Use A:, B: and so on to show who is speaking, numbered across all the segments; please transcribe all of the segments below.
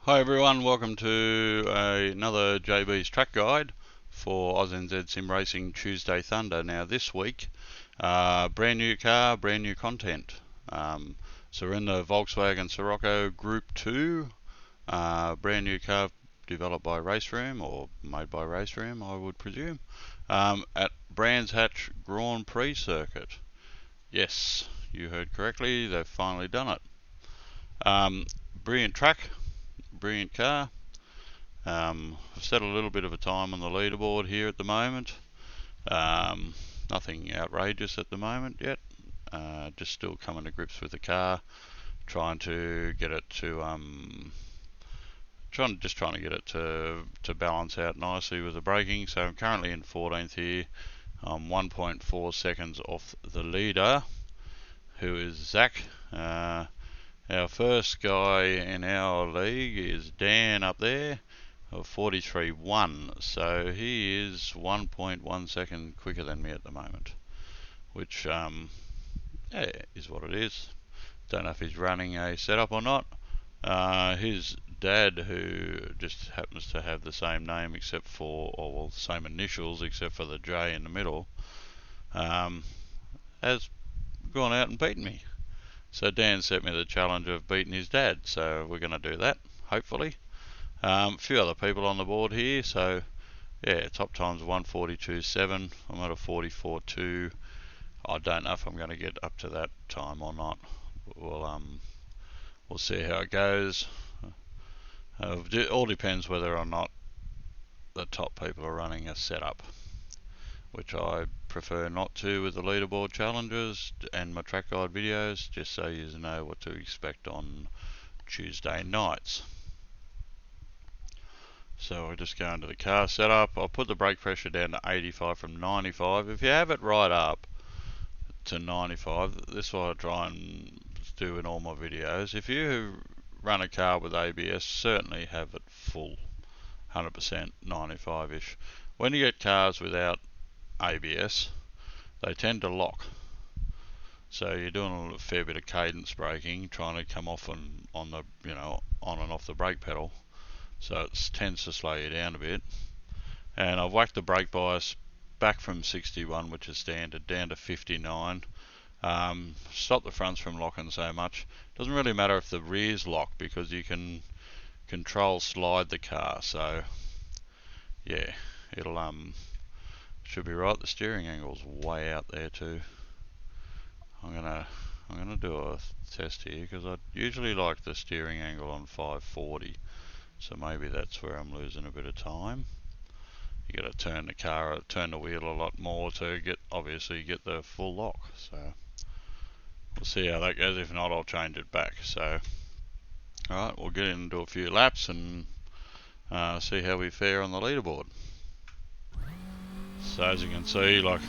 A: Hi everyone, welcome to another JB's track guide for AUSNZ Sim Racing Tuesday Thunder. Now this week, brand new car, brand new content. So we're in the Volkswagen Scirocco Group 2, brand new car developed by Race Room, or made by Race Room I would presume, at Brands Hatch Grand Prix circuit. Yes, you heard correctly, they've finally done it. Brilliant track. Brilliant car. I've set a little bit of a time on the leaderboard here at the moment. Nothing outrageous at the moment yet. Just still coming to grips with the car, trying to get it to trying to get it to balance out nicely with the braking. So I'm currently in 14th here. I'm 1.4 seconds off the leader, who is Zach. Our first guy in our league is Dan up there of 43.1, so he is 1.1 second quicker than me at the moment, which yeah, is what it is. Don't know if he's running a setup or not. His dad, who just happens to have the same name except for, or well, same initials except for the J in the middle, has gone out and beaten me. So Dan set me the challenge of beating his dad, so we're going to do that, hopefully. A few other people on the board here, so yeah, top time's 1:42.7. I'm at a 44.2. I don't know if I'm going to get up to that time or not. We'll see how it goes. It all depends whether or not the top people are running a setup, which I prefer not to with the leaderboard challenges and my track guide videos, just so you know what to expect on Tuesday nights. So I'll just go into the car setup. I'll put the brake pressure down to 85 from 95. If you have it right up to 95, this is what I try and do in all my videos. If you run a car with ABS, certainly have it full, 100% 95-ish. When you get cars without ABS, they tend to lock. So you're doing a fair bit of cadence braking, trying to come off on the, on and off the brake pedal. So it tends to slow you down a bit. And I've whacked the brake bias back from 61, which is standard, down to 59. Stop the fronts from locking so much. Doesn't really matter if the rear's locked, because you can control slide the car. So yeah, it'll should be right. The steering angle's way out there too. I'm gonna do a test here, because I usually like the steering angle on 540. So maybe that's where I'm losing a bit of time. You got to turn the wheel a lot more to obviously get the full lock. So we'll see how that goes. If not, I'll change it back. So alright, we'll get in and do a few laps and see how we fare on the leaderboard. So as you can see, like,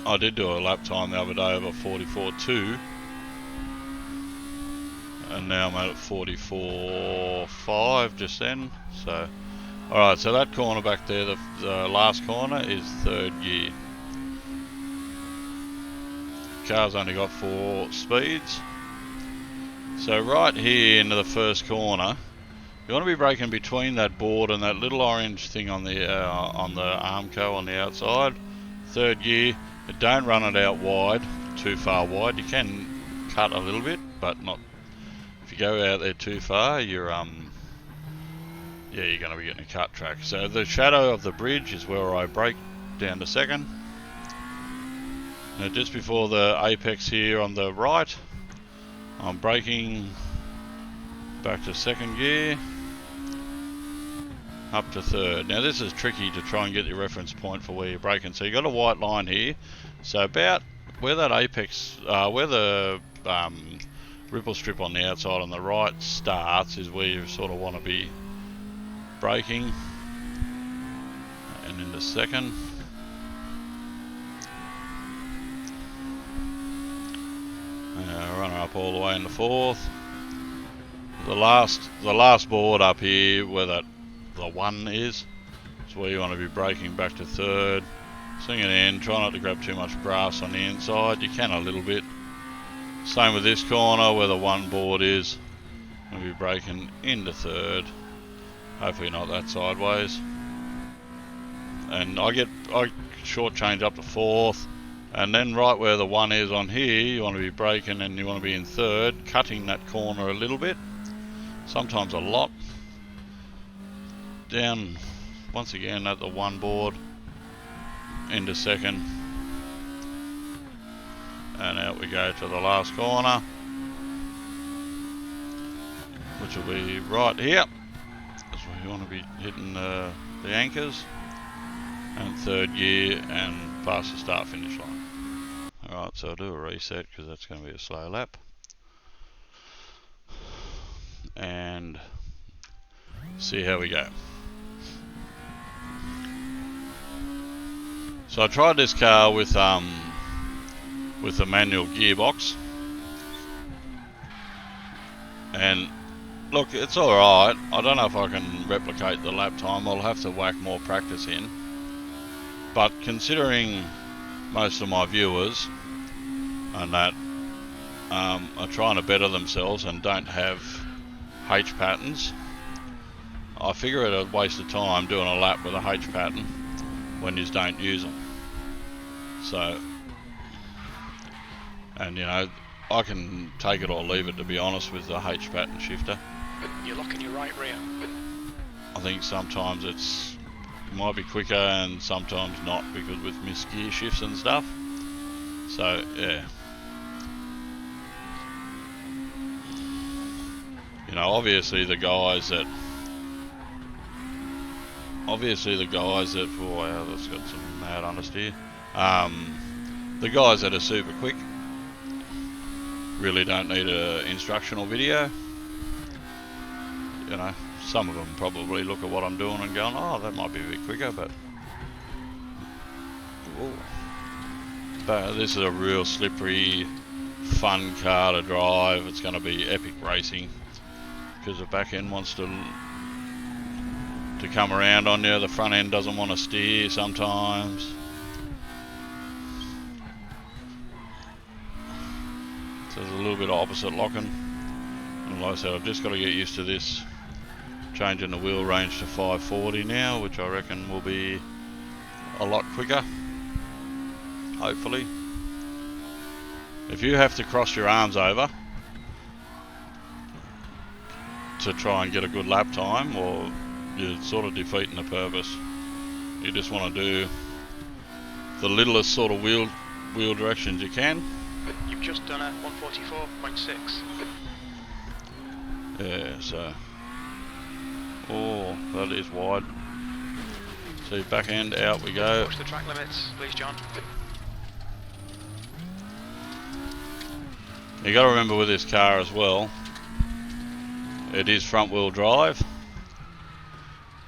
A: I did do a lap time the other day of a 44.2. And now I'm at 44.5 just then. So alright, so that corner back there, the last corner, is third gear. Car's only got 4 speeds. So right here into the first corner, you want to be braking between that board and that little orange thing on the Armco on the outside. Third gear, but don't run it out wide, too far wide. You can cut a little bit, but not. If you go out there too far, you're going to be getting a cut track. So the shadow of the bridge is where I brake down to second. Now just before the apex here on the right, I'm braking back to second gear, up to third. Now this is tricky to try and get your reference point for where you're braking. So you've got a white line here. So about where that apex, where the ripple strip on the outside on the right starts, is where you sort of want to be braking. And into second. Runner up all the way into fourth. The last board up here, where the 1 is where you want to be braking back to third. Swing it in, try not to grab too much grass on the inside. You can a little bit. Same with this corner where the 1 board is. I'll be braking into third, hopefully not that sideways, and I short change up to fourth, and then right where the 1 is on here, you want to be braking and you want to be in third, cutting that corner a little bit, sometimes a lot, down once again at the 1 board, into second, and out we go to the last corner, which will be right here. That's where you want to be hitting the anchors, and third gear and past the start finish line. Alright, so I'll do a reset because that's going to be a slow lap, and see how we go. So I tried this car with a manual gearbox, and look, it's alright. I don't know if I can replicate the lap time. I'll have to whack more practice in. But considering most of my viewers and that are trying to better themselves and don't have H patterns, I figure it a waste of time doing a lap with a H pattern when you don't use them. So, and you know, I can take it or leave it, to be honest, with the H pattern shifter.
B: You're locking your right rear.
A: I think sometimes it might be quicker and sometimes not, because with missed gear shifts and stuff. So yeah, you know, obviously the guys that oh wow, that's got some mad understeer. The guys that are super quick really don't need an instructional video. You know, some of them probably look at what I'm doing and going, oh, that might be a bit quicker, but this is a real slippery, fun car to drive. It's going to be epic racing because the back end wants to come around on you. The front end doesn't want to steer sometimes. So there's a little bit of opposite locking. And like I said, I've just got to get used to this. Changing the wheel range to 540 now, which I reckon will be a lot quicker, hopefully. If you have to cross your arms over to try and get a good lap time, or you're sort of defeating the purpose. You just want to do the littlest sort of wheel directions you can.
B: You've just done a 144.6.
A: Yeah, so oh, that is wide. See, back end, out we go.
B: Push the track limits, please, John.
A: You got to remember with this car as well, it is front wheel drive.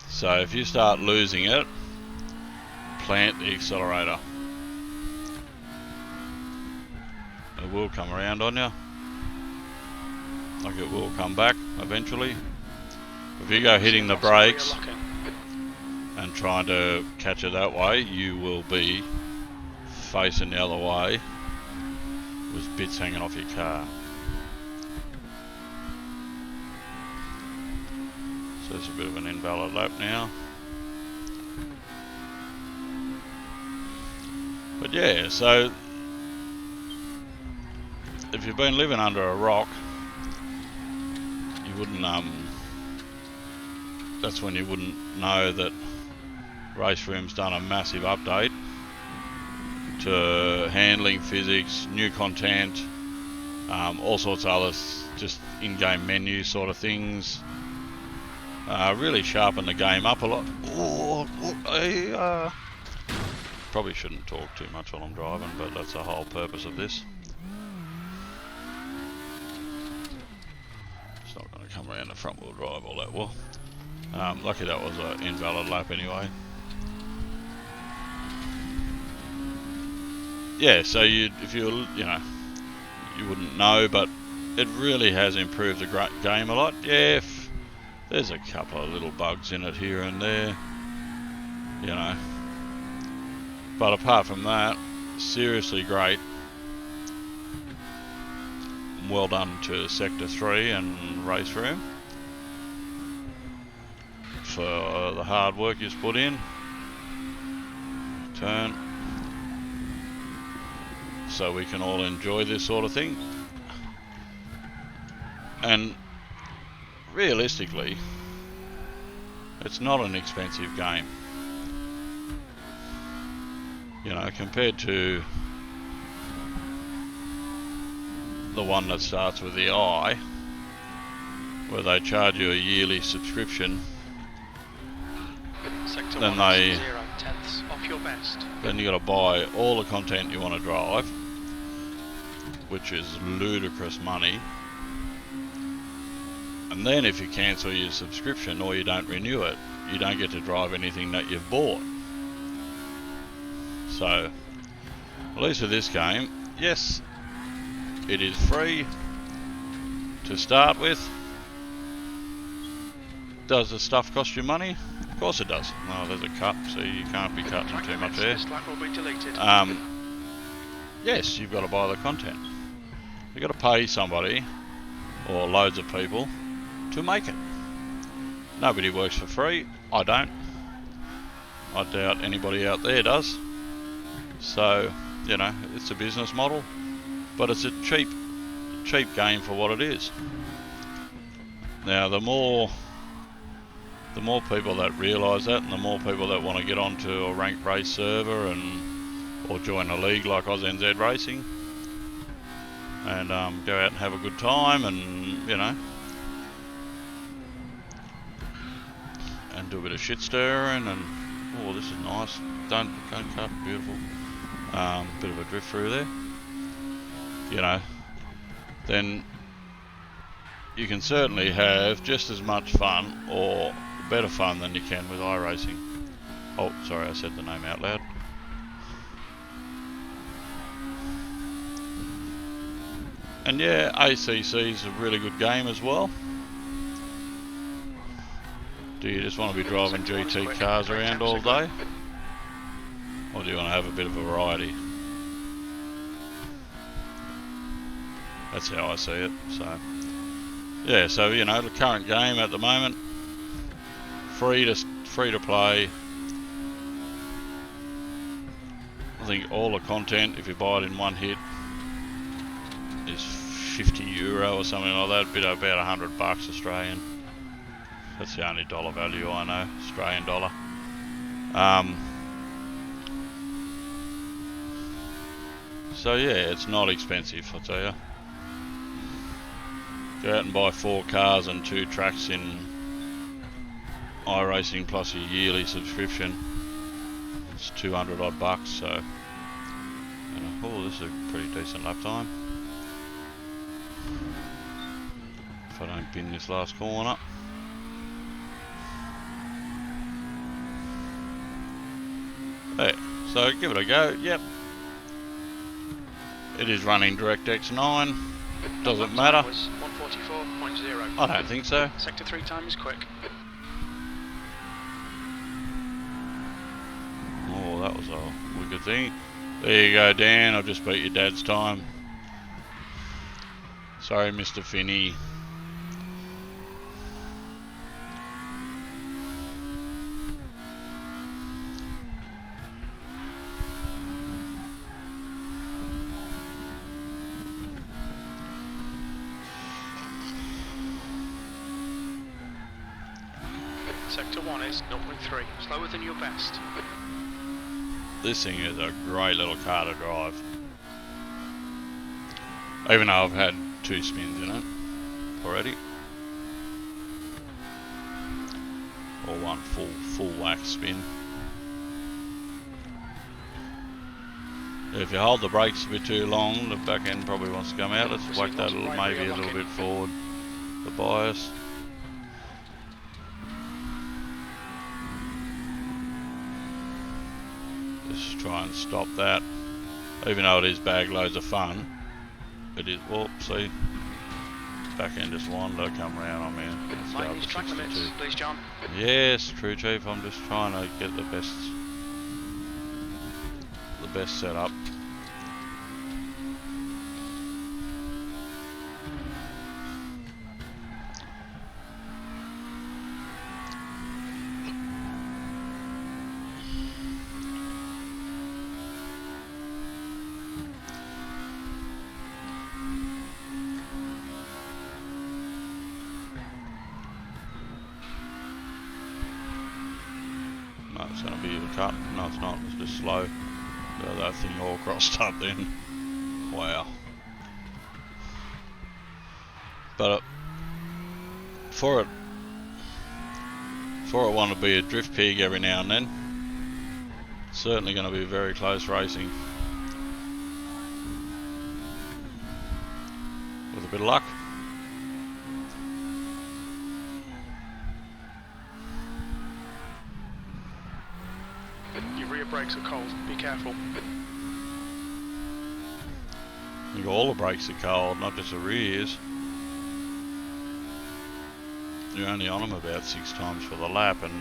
A: So if you start losing it, plant the accelerator. It will come around on you. Like it will come back eventually. If you go hitting the brakes and trying to catch it that way, you will be facing the other way with bits hanging off your car. So it's a bit of an invalid lap now. But yeah, so if you've been living under a rock, you wouldn't that's when you wouldn't know that Race Room's done a massive update to handling, physics, new content, all sorts of other just in-game menu sort of things. Really sharpen the game up a lot. I probably shouldn't talk too much while I'm driving, but that's the whole purpose of this. It's not going to come around the front wheel drive all that well. Lucky that was an invalid lap anyway. Yeah, so if you wouldn't know, but it really has improved the game a lot. Yeah, there's a couple of little bugs in it here and there, you know. But apart from that, seriously great. well done to Sector 3 and Race Room for the hard work you've put in. Turn. So we can all enjoy this sort of thing. And realistically, it's not an expensive game. You know, compared to the one that starts with the I, where they charge you a yearly subscription,
B: Sector
A: then
B: 0 tenths off your best.
A: then you got to buy all the content you want to drive, which is ludicrous money. And then if you cancel your subscription or you don't renew it, you don't get to drive anything that you've bought. So, at least with this game, yes, it is free to start with. Does the stuff cost you money? Of course it does. Oh, there's a cut, so you can't be cutting too much there. Yes, you've got to buy the content. You've got to pay somebody, or loads of people, to make it. Nobody works for free. I don't. I doubt anybody out there does. So, you know, it's a business model, but it's a cheap game for what it is. Now, the more people that realise that, and the more people that want to get onto a ranked race server or join a league like AUSNZ Racing and go out and have a good time, and you know, and do a bit of shit stirring, and oh, this is nice. Don't cut, beautiful. Bit of a drift through there. You know, then you can certainly have just as much fun or better fun than you can with iRacing. Oh, sorry, I said the name out loud. And yeah, ACC is a really good game as well. Do you just want to be driving GT cars around all day? Or do you want to have a bit of a variety? That's how I see it. So yeah, so you know, the current game at the moment, free to play. I think all the content, if you buy it in one hit, is €50 or something like that. Bit about $100 Australian. That's the only dollar value I know, Australian dollar. So yeah, it's not expensive, I tell you. Go out and buy 4 cars and 2 tracks in iRacing plus a yearly subscription. It's 200 odd bucks, so you know, oh, this is a pretty decent lap time. If I don't pin this last corner. There, so give it a go. Yep, it is running DirectX 9. Doesn't matter. I don't think so.
B: Sector 3 time is quick.
A: Oh, that was a wicked thing. There you go, Dan. I've just beat your dad's time. Sorry, Mr. Finney.
B: Sector 1 is 0.3, slower than your best.
A: This thing is a great little car to drive. Even though I've had 2 spins in it already. Or one full wax spin. If you hold the brakes a bit too long, the back end probably wants to come out. Let's whack that maybe a little bit forward, the bias. Just try and stop that. Even though it is bag loads of fun, it is. Whoop, see, back end just wanted to come round on me. Let's go up to 62.
B: Please, John.
A: Yes, True Chief. I'm just trying to get the best setup. It's going to be the cut. No, it's not. It's just slow. So that thing all crossed up then. Wow. But for it want to be a drift pig every now and then, certainly going to be very close racing. With a bit of luck.
B: Your rear brakes are cold, be careful.
A: I think all the brakes are cold, not just the rears. You're only on them about 6 times for the lap, and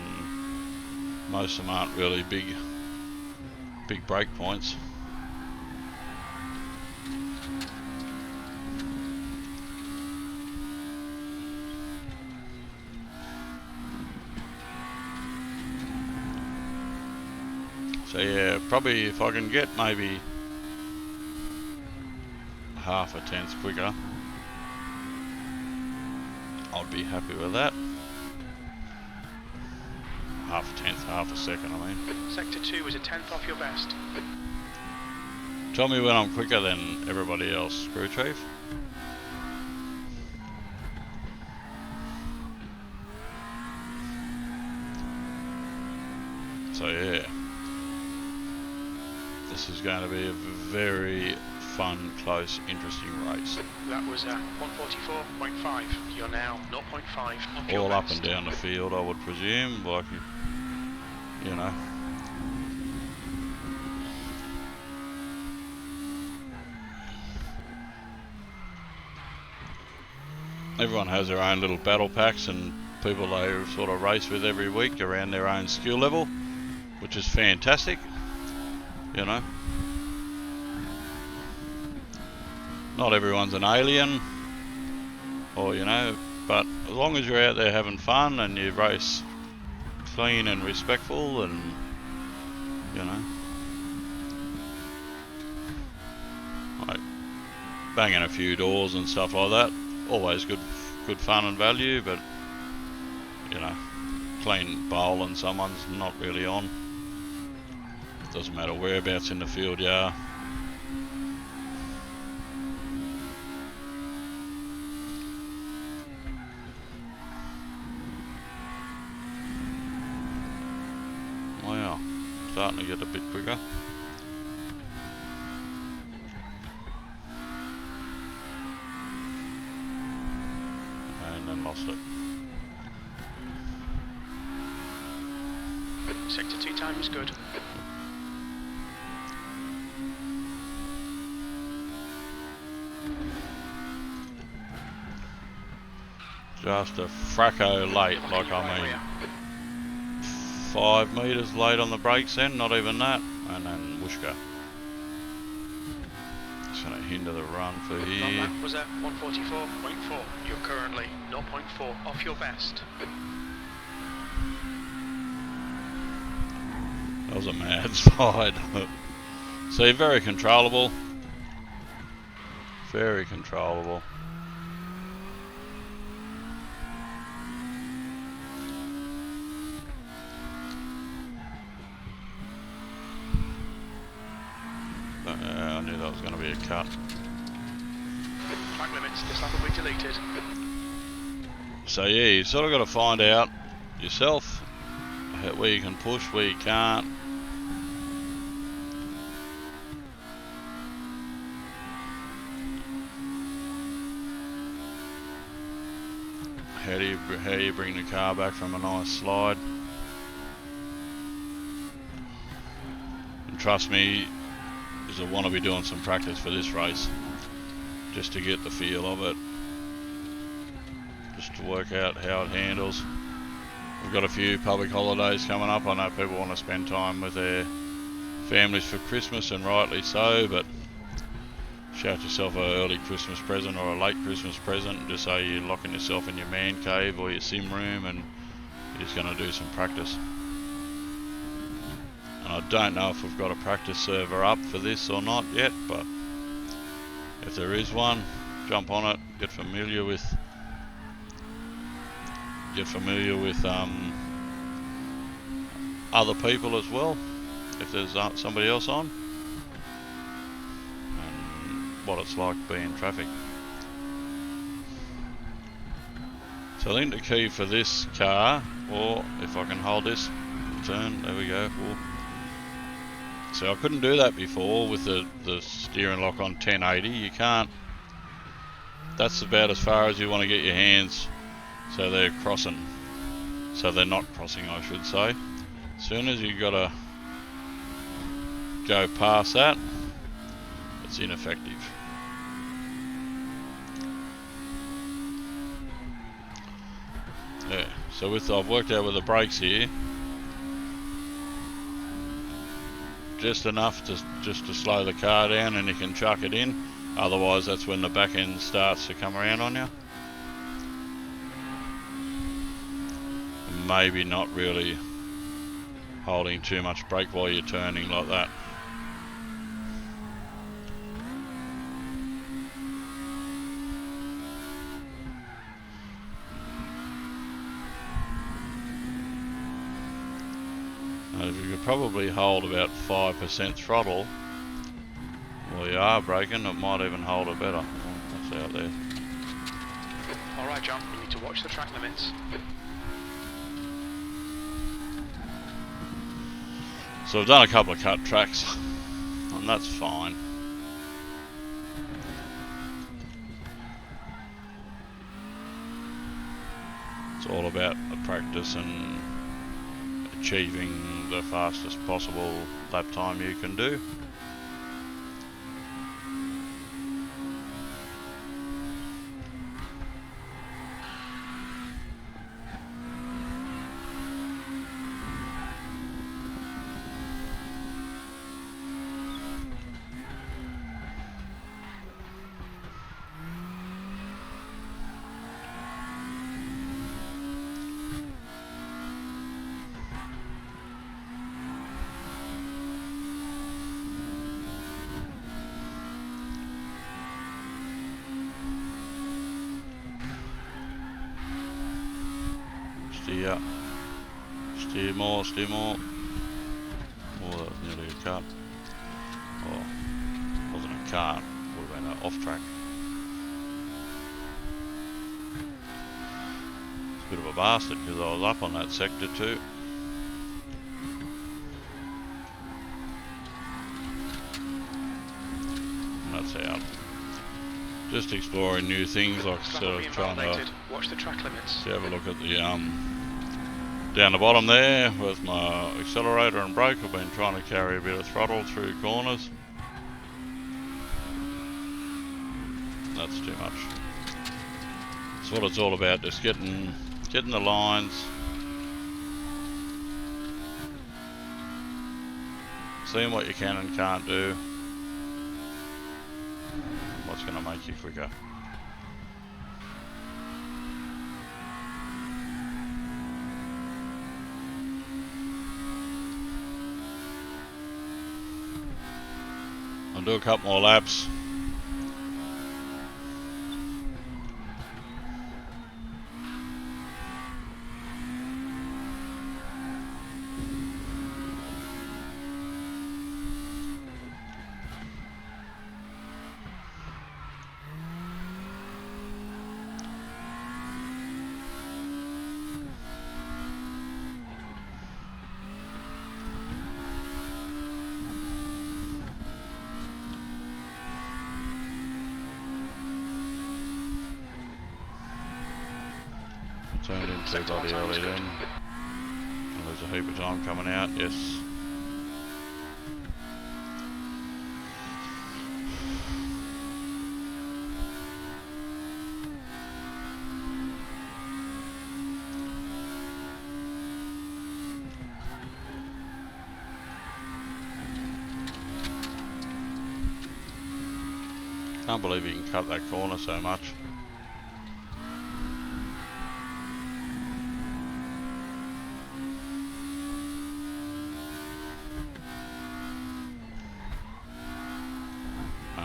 A: most of them aren't really big brake points. So yeah, probably if I can get maybe half a tenth quicker, I'd be happy with that. Half a tenth, half a second, I mean.
B: Sector 2 is a tenth off your best.
A: Tell me when I'm quicker than everybody else, Screw Chief. So yeah, this is going to be a very fun, close, interesting race.
B: That was 144.5. You're now 0.5 off your
A: All up
B: best.
A: and down the field, I would presume, like, you know. Everyone has their own little battle packs and people they sort of race with every week around their own skill level, which is fantastic, you know. Not everyone's an alien, or you know, but as long as you're out there having fun and you race clean and respectful, and you know, like banging a few doors and stuff like that, always good fun and value. But you know, clean bowl and someone's not really on. It doesn't matter whereabouts in the field you are. Wow, starting to get a bit quicker. And then lost it.
B: Sector 2 time is good.
A: Just a fracco late, like I mean 5 metres late on the brakes then, not even that, and then whooshka. It's going to hinder the run for here.
B: That was at 144.4. You're currently 0.4 off your best.
A: That was a mad slide. See, very controllable. Very controllable. I knew that was going to be a cut.
B: Track limits, this lap will be deleted.
A: So yeah, you sort of got to find out yourself where you can push, where you can't. How do you bring the car back from a nice slide? And trust me, I want to be doing some practice for this race, just to get the feel of it, just to work out how it handles. We've got a few public holidays coming up. I know people want to spend time with their families for Christmas, and rightly so, but shout yourself an early Christmas present or a late Christmas present. Just say you're locking yourself in your man cave or your sim room and you're just going to do some practice. And I don't know if we've got a practice server up for this or not yet, but if there is one, jump on it, get familiar with other people as well, if there's somebody else on, and what it's like being in traffic. So I think the key for this car, or if I can hold this, turn, there we go. Ooh. So I couldn't do that before with the steering lock on 1080. You can't, that's about as far as you want to get your hands so they're crossing. So they're not crossing, I should say. As soon as you've got to go past that, it's ineffective. Yeah, so I've worked out with the brakes here, just enough to slow the car down and you can chuck it in. Otherwise that's when the back end starts to come around on you. And maybe not really holding too much brake while you're turning like that. Now, if you could probably hold about 5% throttle while you are braking, it might even hold it better. That's out there.
B: Alright John, you need to watch the track limits.
A: So I've done a couple of cut tracks, and that's fine. It's all about the practice and achieving the fastest possible lap time you can do. Steer more, steer more. Oh, that was nearly a cut. Oh, wasn't a cut, would have been an off track. It's a bit of a bastard because I was up on that sector too. And that's out. Just exploring new things, like sort of trying to
B: watch the track limits.
A: Have a look at the down the bottom there with my accelerator and brake. I've been trying to carry a bit of throttle through corners. That's too much. That's what it's all about, just getting the lines, seeing what you can and can't do, what's going to make you quicker. I'll do a couple more laps. Turned in too bloody early then. Oh, there's a heap of time coming out, yes. Can't believe you can cut that corner so much.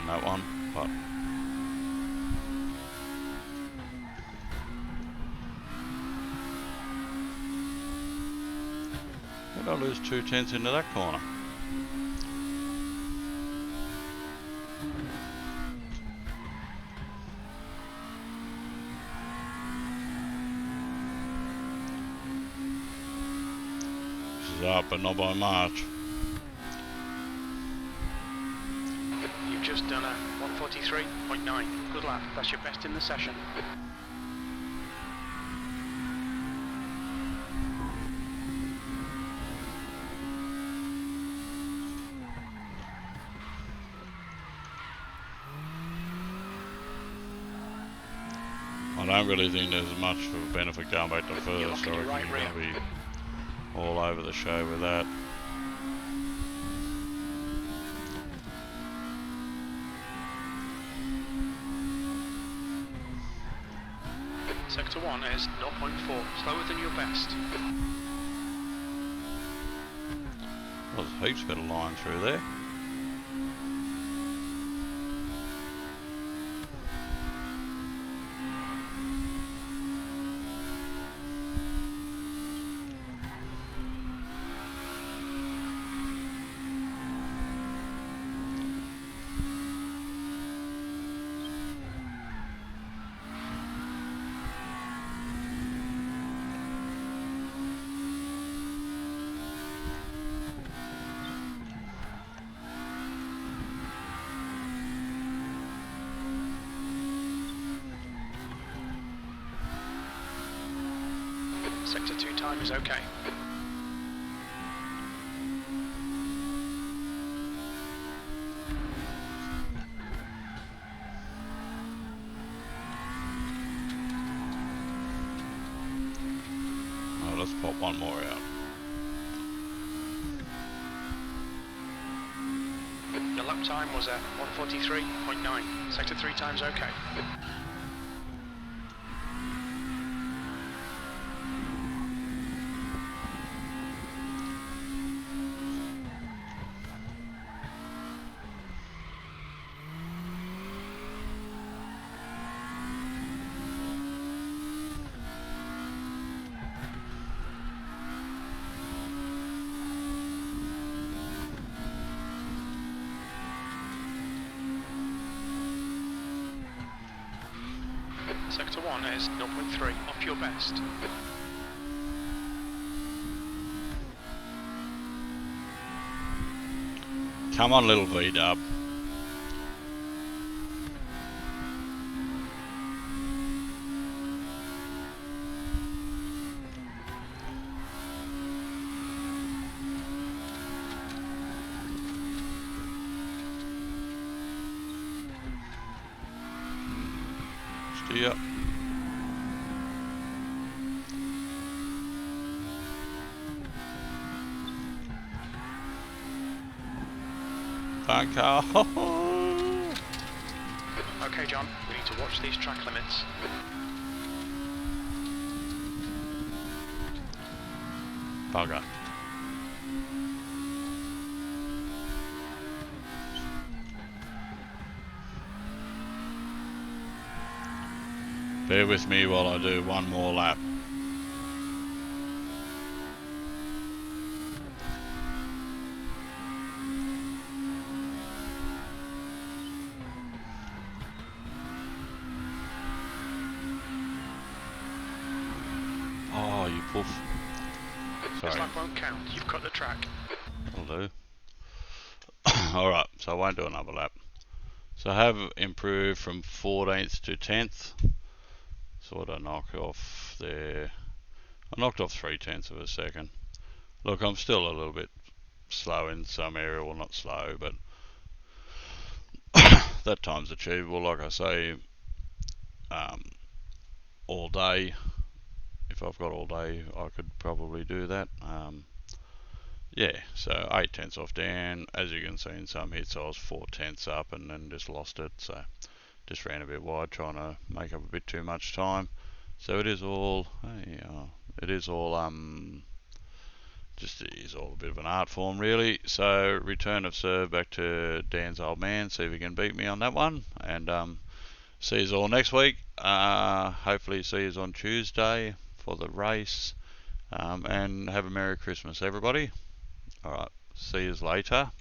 A: That one, but Did I lose 2/10 into that corner? This is up, but not by much.
B: You've just done a 1:43.9. Good lap. That's your best in the session.
A: I don't really think there's much of a benefit going back to
B: You're
A: first. I
B: locking your
A: reckon
B: right
A: you're going to
B: rear.
A: be all over the show with that.
B: Sector 1 is 0.4, slower than your best.
A: Well, there's heaps better line through there.
B: Sector 2 time is okay.
A: Oh, let's pop one more out.
B: Your lap time was at 1:43.9. Sector 3 time's okay. Sector 1 is 0.3, off your best.
A: Come on, little V-dub. Steer. Bunker.
B: Okay, John, we need to watch these track limits.
A: Bugger. Bear with me while I do one more lap. Oh, you poof.
B: This
A: Sorry.
B: lap won't count, you've cut the track.
A: That'll do. Alright, so I won't do another lap. So I have improved from 14th to 10th. So what did I knock off there? I knocked off 3/10 of a second. Look, I'm still a little bit slow in some area. Well, not slow, but that time's achievable. Like I say, all day. If I've got all day, I could probably do that. Yeah, so 8/10 off down. As you can see in some hits, I was 4/10 up and then just lost it. So just ran a bit wide, trying to make up a bit too much time. So it is all, just it is all a bit of an art form, really. So return of serve back to Dan's old man. See if he can beat me on that one. And see you all next week. Hopefully see you on Tuesday for the race. And have a Merry Christmas, everybody. Alright, see you later.